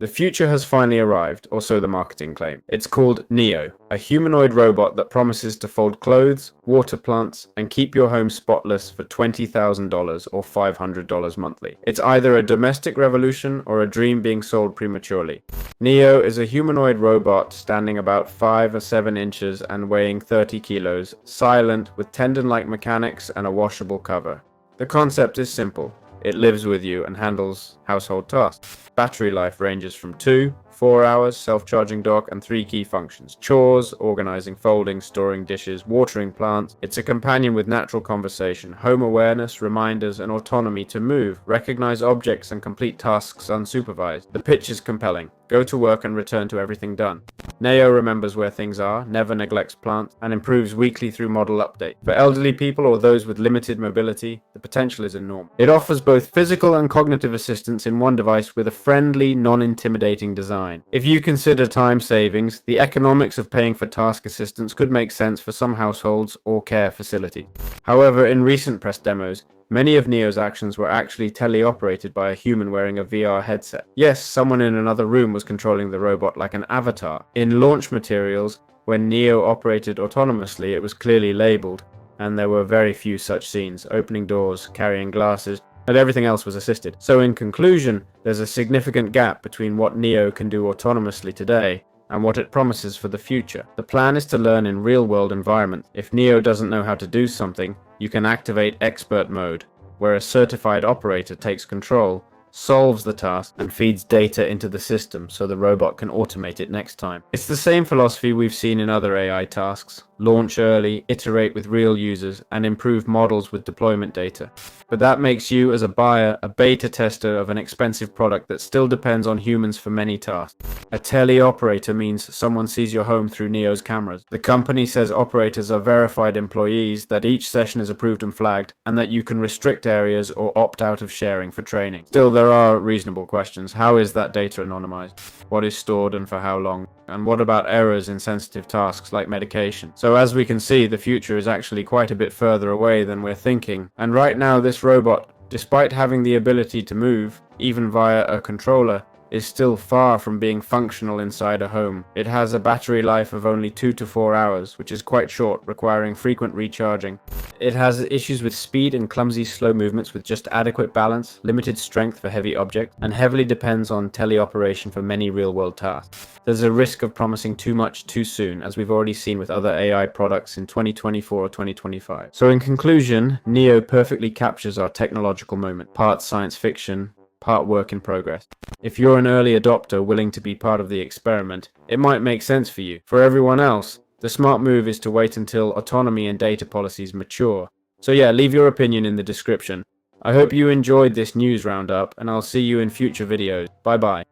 The future has finally arrived, or so the marketing claim. It's called Neo, a humanoid robot that promises to fold clothes, water plants, and keep your home spotless for $20,000 or $500 monthly. It's either a domestic revolution or a dream being sold prematurely. Neo is a humanoid robot standing about 5 or 7 inches and weighing 30 kilos, silent, with tendon-like mechanics and a washable cover. The concept is simple. It lives with you and handles household tasks. Battery life ranges from 2, 4 hours, self-charging dock, and 3 key functions. Chores, organizing, folding, storing dishes, watering plants. It's a companion with natural conversation, home awareness, reminders, and autonomy to move, recognize objects, and complete tasks unsupervised. The pitch is compelling. Go to work and return to everything done. Neo remembers where things are, never neglects plants, and improves weekly through model update. For elderly people or those with limited mobility, the potential is enormous. It offers both physical and cognitive assistance in one device with a friendly, non-intimidating design. If you consider time savings, the economics of paying for task assistance could make sense for some households or care facilities. However, in recent press demos, many of Neo's actions were actually teleoperated by a human wearing a VR headset. Yes, someone in another room was controlling the robot like an avatar. In launch materials, when Neo operated autonomously, it was clearly labeled, and there were very few such scenes, opening doors, carrying glasses, and everything else was assisted. So in conclusion, there's a significant gap between what Neo can do autonomously today and what it promises for the future. The plan is to learn in real-world environments. If Neo doesn't know how to do something, you can activate expert mode, where a certified operator takes control, solves the task, and feeds data into the system so the robot can automate it next time. It's the same philosophy we've seen in other AI tasks. Launch early, iterate with real users, and improve models with deployment data. But that makes you, as a buyer, a beta tester of an expensive product that still depends on humans for many tasks. A teleoperator means someone sees your home through Neo's cameras. The company says operators are verified employees, that each session is approved and flagged, and that you can restrict areas or opt out of sharing for training. Still, there are reasonable questions. How is that data anonymized? What is stored and for how long? And what about errors in sensitive tasks like medication? So as we can see, the future is actually quite a bit further away than we're thinking. And right now, this robot, despite having the ability to move, even via a controller, is still far from being functional inside a home. It has a battery life of only 2 to 4 hours, which is quite short, requiring frequent recharging. It has issues with speed and clumsy slow movements with just adequate balance, limited strength for heavy objects, and heavily depends on teleoperation for many real-world tasks. There's a risk of promising too much too soon, as we've already seen with other AI products in 2024 or 2025. So in conclusion, Neo perfectly captures our technological moment, part science fiction, part work in progress. If you're an early adopter willing to be part of the experiment, it might make sense for you. For everyone else, the smart move is to wait until autonomy and data policies mature. So yeah, leave your opinion in the description. I hope you enjoyed this news roundup, and I'll see you in future videos. Bye bye.